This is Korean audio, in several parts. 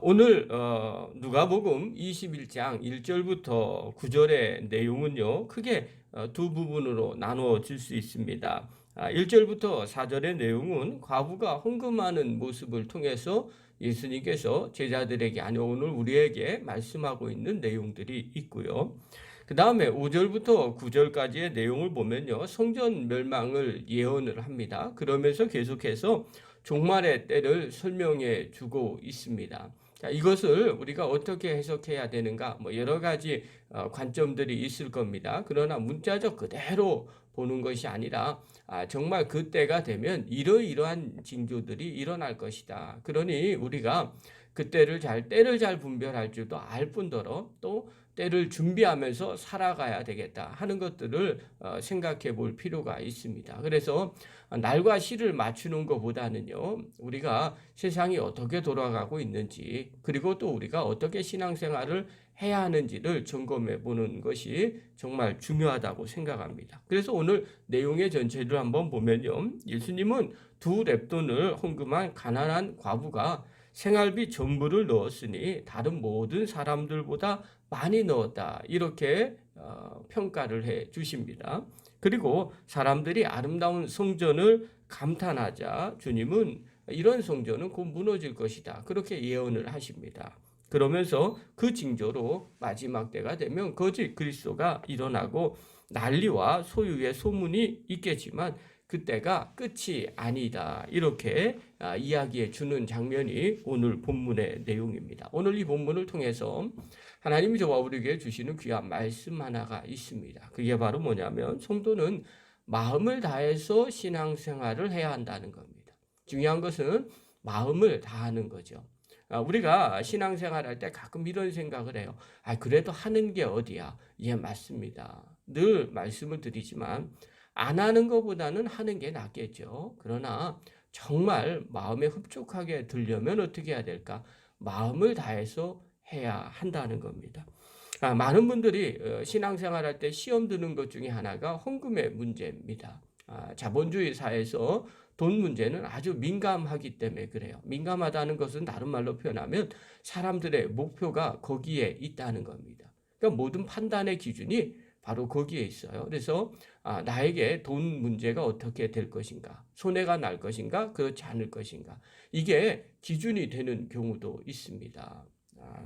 오늘 누가복음 21장 1절부터 9절의 내용은요, 크게 두 부분으로 나누어질 수 있습니다. 1절부터 4절의 내용은 과부가 헌금하는 모습을 통해서 예수님께서 제자들에게, 아니 오늘 우리에게 말씀하고 있는 내용들이 있고요. 그 다음에 5절부터 9절까지의 내용을 보면요, 성전 멸망을 예언을 합니다. 그러면서 계속해서 종말의 때를 설명해 주고 있습니다. 자, 이것을 우리가 어떻게 해석해야 되는가? 여러 가지 관점들이 있을 겁니다. 그러나 문자적 그대로 보는 것이 아니라 정말 그때가 되면 이러이러한 징조들이 일어날 것이다. 그러니 우리가 그때를 때를 잘 분별할 줄도 알 뿐더러 또 때를 준비하면서 살아가야 되겠다 하는 것들을 생각해 볼 필요가 있습니다. 그래서 날과 시를 맞추는 것보다는요, 우리가 세상이 어떻게 돌아가고 있는지, 그리고 또 우리가 어떻게 신앙생활을 해야 하는지를 점검해 보는 것이 정말 중요하다고 생각합니다. 그래서 오늘 내용의 전체를 한번 보면요, 예수님은 두 렙돈을 헌금한 가난한 과부가 생활비 전부를 넣었으니 다른 모든 사람들보다 많이 넣었다, 이렇게 평가를 해 주십니다. 그리고 사람들이 아름다운 성전을 감탄하자 주님은 이런 성전은 곧 무너질 것이다, 그렇게 예언을 하십니다. 그러면서 그 징조로 마지막 때가 되면 거짓 그리스도가 일어나고 난리와 소유의 소문이 있겠지만 그때가 끝이 아니다, 이렇게 이야기해 주는 장면이 오늘 본문의 내용입니다. 오늘 이 본문을 통해서 하나님이 저와 우리에게 주시는 귀한 말씀 하나가 있습니다. 그게 바로 뭐냐면 성도는 마음을 다해서 신앙생활을 해야 한다는 겁니다. 중요한 것은 마음을 다하는 거죠. 우리가 신앙생활할 때 가끔 이런 생각을 해요. 그래도 하는 게 어디야? 예, 맞습니다. 늘 말씀을 드리지만 안 하는 것보다는 하는 게 낫겠죠. 그러나 정말 마음에 흡족하게 들려면 어떻게 해야 될까? 마음을 다해서 해야 한다는 겁니다. 많은 분들이 신앙생활할 때 시험 드는 것 중에 하나가 헌금의 문제입니다. 자본주의 사회에서 돈 문제는 아주 민감하기 때문에 그래요. 민감하다는 것은 다른 말로 표현하면 사람들의 목표가 거기에 있다는 겁니다. 그러니까 모든 판단의 기준이 바로 거기에 있어요. 그래서 나에게 돈 문제가 어떻게 될 것인가, 손해가 날 것인가, 그렇지 않을 것인가, 이게 기준이 되는 경우도 있습니다.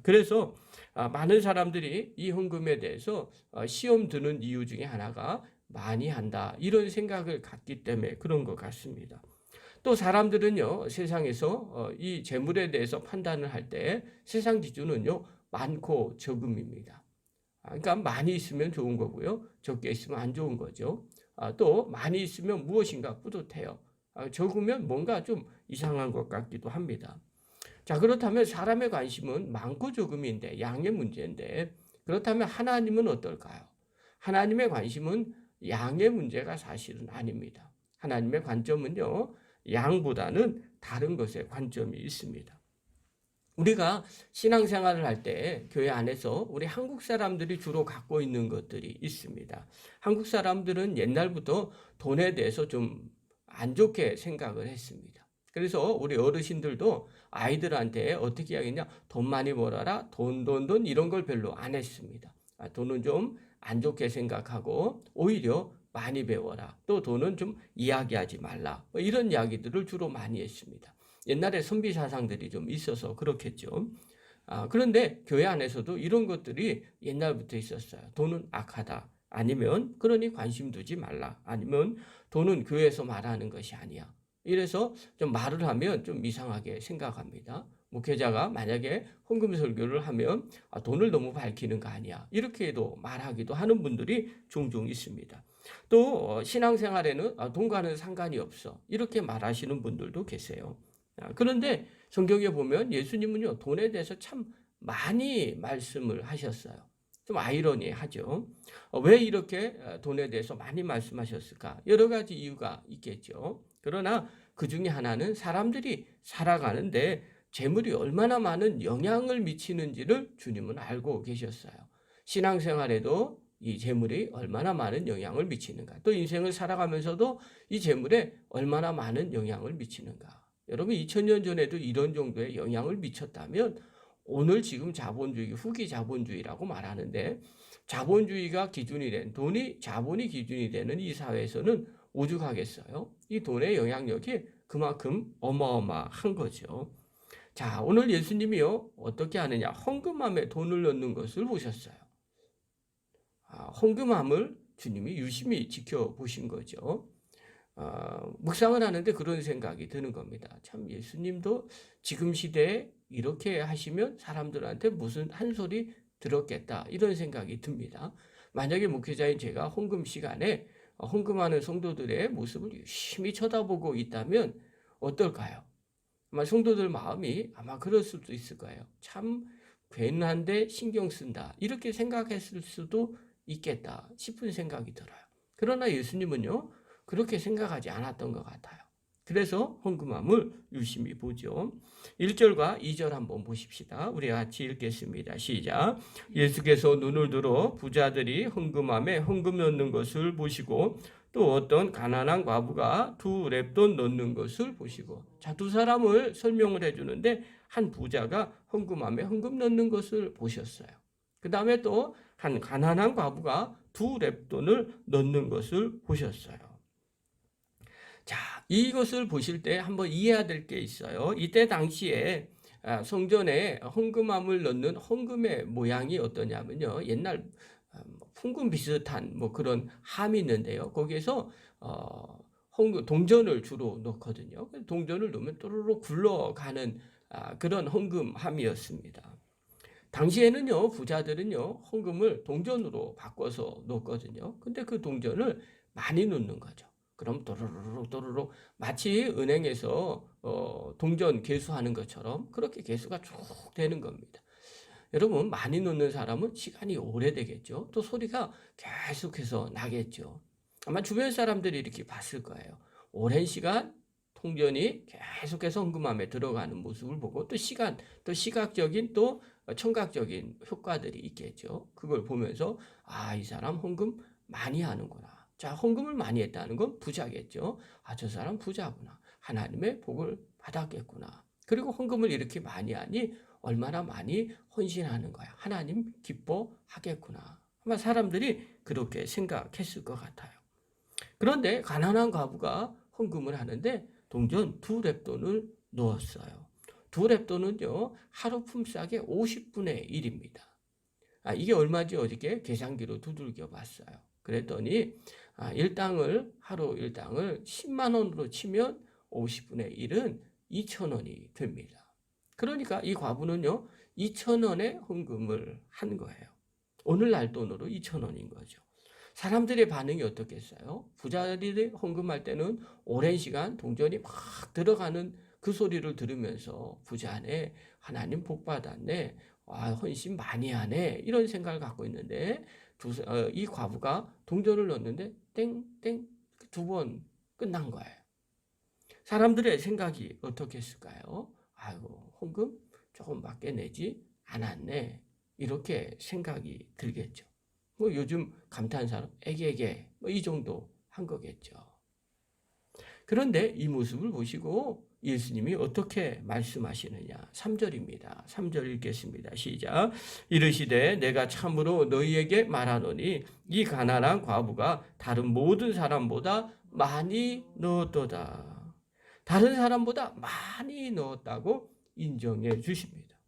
그래서 많은 사람들이 이 헌금에 대해서 시험 드는 이유 중에 하나가 많이 한다, 이런 생각을 갖기 때문에 그런 것 같습니다. 또 사람들은요, 세상에서 이 재물에 대해서 판단을 할 때 세상 기준은요, 많고 적음입니다. 그러니까 많이 있으면 좋은 거고요, 적게 있으면 안 좋은 거죠. 또 많이 있으면 무엇인가 뿌듯해요. 적으면 뭔가 좀 이상한 것 같기도 합니다. 자, 그렇다면 사람의 관심은 많고 적음인데, 양의 문제인데, 그렇다면 하나님은 어떨까요? 하나님의 관심은 양의 문제가 사실은 아닙니다. 하나님의 관점은요, 양보다는 다른 것에 관점이 있습니다. 우리가 신앙생활을 할 때 교회 안에서 우리 한국 사람들이 주로 갖고 있는 것들이 있습니다. 한국 사람들은 옛날부터 돈에 대해서 좀 안 좋게 생각을 했습니다. 그래서 우리 어르신들도 아이들한테 어떻게 하겠냐, 돈 많이 벌어라, 돈 이런 걸 별로 안 했습니다. 돈은 좀 안 좋게 생각하고 오히려 많이 배워라, 또 돈은 좀 이야기하지 말라, 이런 이야기들을 주로 많이 했습니다. 옛날에 선비 사상들이 좀 있어서 그렇겠죠. 그런데 교회 안에서도 이런 것들이 옛날부터 있었어요. 돈은 악하다, 아니면 그러니 관심 두지 말라, 아니면 돈은 교회에서 말하는 것이 아니야. 이래서 좀 말을 하면 좀 이상하게 생각합니다. 목회자가 만약에 헌금 설교를 하면 돈을 너무 밝히는 거 아니야, 이렇게도 말하기도 하는 분들이 종종 있습니다. 또 신앙생활에는 돈과는 상관이 없어, 이렇게 말하시는 분들도 계세요. 그런데 성경에 보면 예수님은요, 돈에 대해서 참 많이 말씀을 하셨어요. 좀 아이러니하죠. 왜 이렇게 돈에 대해서 많이 말씀하셨을까? 여러 가지 이유가 있겠죠. 그러나 그 중에 하나는 사람들이 살아가는데 재물이 얼마나 많은 영향을 미치는지를 주님은 알고 계셨어요. 신앙생활에도 이 재물이 얼마나 많은 영향을 미치는가, 또 인생을 살아가면서도 이 재물에 얼마나 많은 영향을 미치는가, 여러분 2000년 전에도 이런 정도의 영향을 미쳤다면 오늘 지금 자본주의, 후기 자본주의라고 말하는데 자본주의가 기준이 된 돈이 자본이 기준이 되는 이 사회에서는 오죽하겠어요? 이 돈의 영향력이 그만큼 어마어마한 거죠. 자, 오늘 예수님이요 어떻게 하느냐? 헌금함에 돈을 넣는 것을 보셨어요. 헌금함을 주님이 유심히 지켜보신 거죠. 묵상을 하는데 그런 생각이 드는 겁니다. 참 예수님도 지금 시대에 이렇게 하시면 사람들한테 무슨 한 소리 들었겠다 이런 생각이 듭니다. 만약에 목회자인 제가 헌금 시간에 헌금하는 성도들의 모습을 유심히 쳐다보고 있다면 어떨까요? 아마 성도들 마음이 아마 그럴 수도 있을 거예요. 참 괜한데 신경 쓴다 이렇게 생각했을 수도 있겠다 싶은 생각이 들어요. 그러나 예수님은요 그렇게 생각하지 않았던 것 같아요. 그래서 헌금함을 유심히 보죠. 1절과 2절 한번 보십시다. 우리 같이 읽겠습니다. 시작. 예수께서 눈을 들어 부자들이 헌금함에 헌금 넣는 것을 보시고 또 어떤 가난한 과부가 2렙돈 넣는 것을 보시고 자, 두 사람을 설명을 해주는데 한 부자가 헌금함에 헌금 넣는 것을 보셨어요. 그 다음에 또 한 가난한 과부가 2렙돈을 넣는 것을 보셨어요. 자, 이것을 보실 때 한번 이해해야 될 게 있어요. 이때 당시에 성전에 헌금함을 넣는 헌금의 모양이 어떠냐면요. 옛날 풍금 비슷한 뭐 그런 함이 있는데요. 거기에서 동전을 주로 넣거든요. 동전을 넣으면 또르르 굴러가는 그런 헌금함이었습니다. 당시에는요, 부자들은요, 헌금을 동전으로 바꿔서 넣었거든요. 근데 그 동전을 많이 넣는 거죠. 그럼 또르르 마치 은행에서 동전 개수하는 것처럼 그렇게 개수가 쭉 되는 겁니다. 여러분 많이 넣는 사람은 시간이 오래되겠죠. 또 소리가 계속해서 나겠죠. 아마 주변 사람들이 이렇게 봤을 거예요. 오랜 시간 통전이 계속해서 헌금함에 들어가는 모습을 보고 또 시각적인 또 청각적인 효과들이 있겠죠. 그걸 보면서 이 사람 헌금 많이 하는구나. 자, 헌금을 많이 했다는 건 부자겠죠. 저 사람 부자구나. 하나님의 복을 받았겠구나. 그리고 헌금을 이렇게 많이 하니 얼마나 많이 헌신하는 거야. 하나님 기뻐하겠구나. 아마 사람들이 그렇게 생각했을 것 같아요. 그런데 가난한 과부가 헌금을 하는데 동전 2렙돈을 넣었어요. 2렙돈은요 하루 품삯의 50분의 1입니다. 이게 얼마지 어저께 계산기로 두들겨 봤어요. 그랬더니 하루 일당을 10만 원으로 치면 50분의 1은 2,000원이 됩니다. 그러니까 이 과부는요 2,000원의 헌금을 한 거예요. 오늘날 돈으로 2,000원인 거죠. 사람들의 반응이 어떻겠어요? 부자들이 헌금할 때는 오랜 시간 동전이 막 들어가는 그 소리를 들으면서 부자네, 하나님 복 받았네, 헌신 많이 하네 이런 생각을 갖고 있는데 이 과부가 동전을 넣었는데 땡땡 2번 끝난 거예요. 사람들의 생각이 어떻겠을까요? 아이고 헌금 조금밖에 내지 않았네 이렇게 생각이 들겠죠. 뭐 요즘 감탄사로 애게게 뭐 이 정도 한 거겠죠. 그런데 이 모습을 보시고 예수님이 어떻게 말씀하시느냐. 3절입니다. 3절 읽겠습니다. 시작. 이르시되 내가 참으로 너희에게 말하노니 이 가난한 과부가 다른 모든 사람보다 많이 넣었도다. 다른 사람보다 많이 넣었다고 인정해 주십니다.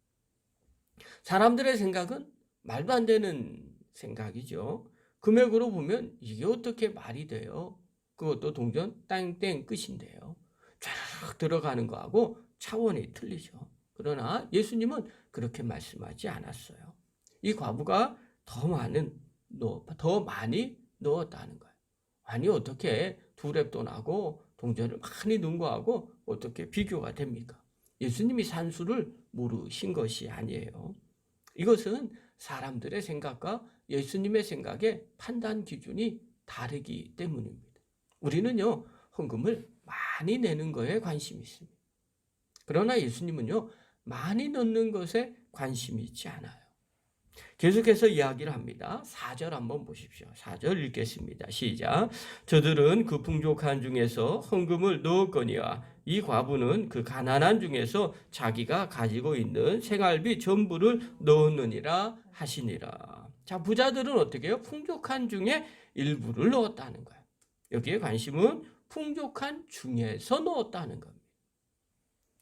사람들의 생각은 말도 안 되는 생각이죠. 금액으로 보면 이게 어떻게 말이 돼요? 그것도 동전 땡땡 끝인데요. 쫙 들어가는 거하고 차원이 틀리죠. 그러나 예수님은 그렇게 말씀하지 않았어요. 이 과부가 더 많이 넣었다는 거예요. 아니 어떻게 2렙돈하고 동전을 많이 넣은 거하고 어떻게 비교가 됩니까? 예수님이 산수를 모르신 것이 아니에요. 이것은 사람들의 생각과 예수님의 생각의 판단 기준이 다르기 때문입니다. 우리는요, 헌금을 많이 내는 거에 관심이 있습니다. 그러나 예수님은요, 많이 넣는 것에 관심이 있지 않아요. 계속해서 이야기를 합니다. 4절 한번 보십시오. 4절 읽겠습니다. 시작. 저들은 그 풍족한 중에서 헌금을 넣었거니와 이 과부는 그 가난한 중에서 자기가 가지고 있는 생활비 전부를 넣었느니라 하시니라. 자, 부자들은 어떻게 해요? 풍족한 중에 일부를 넣었다는 거예요. 여기에 관심은 풍족한 중에서 넣었다는 겁니다.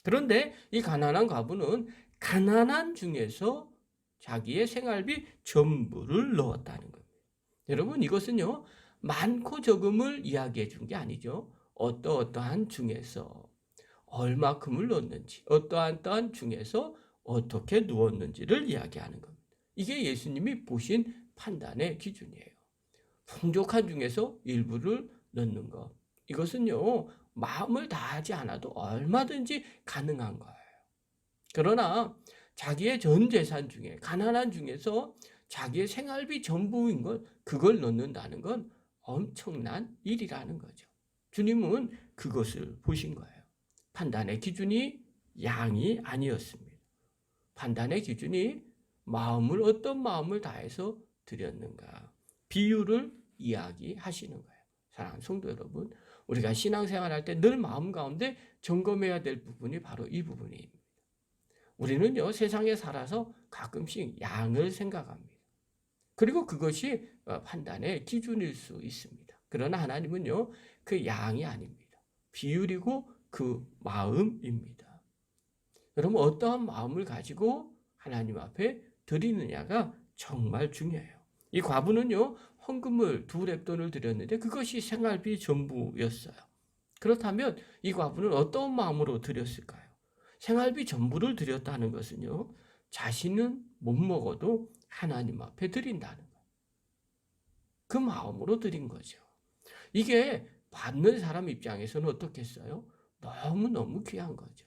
그런데 이 가난한 과부는 가난한 중에서 자기의 생활비 전부를 넣었다는 겁니다. 여러분, 이것은요, 많고 적음을 이야기해 준 게 아니죠. 어떠한 중에서 얼마큼을 넣었는지, 어떠한 중에서 어떻게 누웠는지를 이야기하는 겁니다. 이게 예수님이 보신 판단의 기준이에요. 풍족한 중에서 일부를 넣는 것. 이것은요, 마음을 다하지 않아도 얼마든지 가능한 거예요. 그러나 자기의 전 재산 중에 가난한 중에서 자기의 생활비 전부인 것 그걸 넣는다는 건 엄청난 일이라는 거죠. 주님은 그것을 보신 거예요. 판단의 기준이 양이 아니었습니다. 판단의 기준이 어떤 마음을 다해서 드렸는가. 비유를 이야기하시는 거예요. 사랑하는 성도 여러분, 우리가 신앙생활할 때 늘 마음 가운데 점검해야 될 부분이 바로 이 부분입니다. 우리는요, 세상에 살아서 가끔씩 양을 생각합니다. 그리고 그것이 판단의 기준일 수 있습니다. 그러나 하나님은요, 그 양이 아닙니다. 비율이고 그 마음입니다. 여러분, 어떠한 마음을 가지고 하나님 앞에 드리느냐가 정말 중요해요. 이 과부는요, 헌금을 2렙돈을 드렸는데 그것이 생활비 전부였어요. 그렇다면 이 과부는 어떤 마음으로 드렸을까요? 생활비 전부를 드렸다는 것은요, 자신은 못 먹어도 하나님 앞에 드린다는 거예요. 그 마음으로 드린 거죠. 이게 받는 사람 입장에서는 어떻겠어요? 너무너무 귀한 거죠.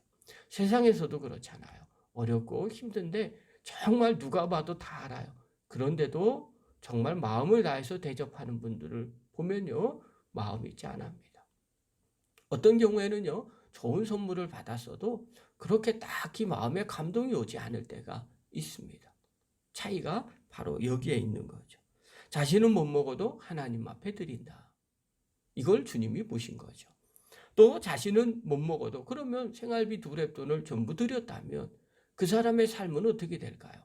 세상에서도 그렇잖아요. 어렵고 힘든데 정말 누가 봐도 다 알아요. 그런데도 정말 마음을 다해서 대접하는 분들을 보면요, 마음이 짠합니다. 어떤 경우에는요, 좋은 선물을 받았어도 그렇게 딱히 마음에 감동이 오지 않을 때가 있습니다. 차이가 바로 여기에 있는 거죠. 자신은 못 먹어도 하나님 앞에 드린다. 이걸 주님이 보신 거죠. 또 자신은 못 먹어도 그러면 생활비 2렙돈을 전부 드렸다면 그 사람의 삶은 어떻게 될까요?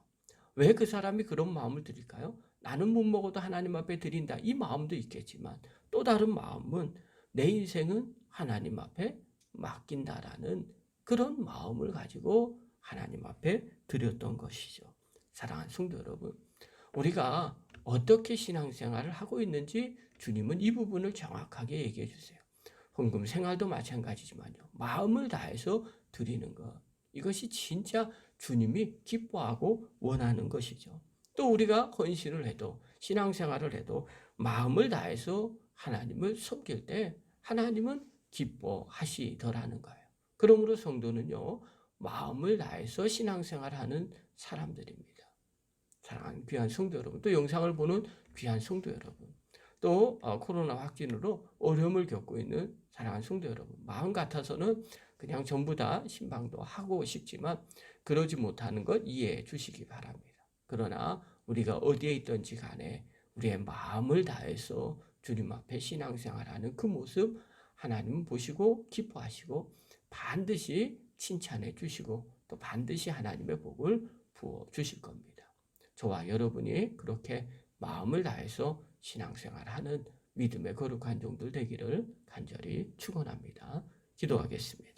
왜 그 사람이 그런 마음을 드릴까요? 나는 못 먹어도 하나님 앞에 드린다. 이 마음도 있겠지만 또 다른 마음은 내 인생은 하나님 앞에 맡긴다라는 그런 마음을 가지고 하나님 앞에 드렸던 것이죠. 사랑하는 성도 여러분, 우리가 어떻게 신앙생활을 하고 있는지 주님은 이 부분을 정확하게 얘기해 주세요. 헌금 생활도 마찬가지지만요. 마음을 다해서 드리는 것. 이것이 진짜 주님이 기뻐하고 원하는 것이죠. 또 우리가 헌신을 해도 신앙생활을 해도 마음을 다해서 하나님을 섬길 때 하나님은 기뻐하시더라는 거예요. 그러므로 성도는요, 마음을 다해서 신앙생활하는 사람들입니다. 사랑하는 귀한 성도 여러분, 또 영상을 보는 귀한 성도 여러분, 또 코로나 확진으로 어려움을 겪고 있는 사랑하는 성도 여러분, 마음 같아서는 그냥 전부 다 신방도 하고 싶지만 그러지 못하는 것 이해해 주시기 바랍니다. 그러나 우리가 어디에 있든지 간에 우리의 마음을 다해서 주님 앞에 신앙생활하는 그 모습 하나님은 보시고 기뻐하시고 반드시 칭찬해 주시고 또 반드시 하나님의 복을 부어 주실 겁니다. 저와 여러분이 그렇게 마음을 다해서 신앙생활하는 믿음의 거룩한 종들 되기를 간절히 축원합니다. 기도하겠습니다.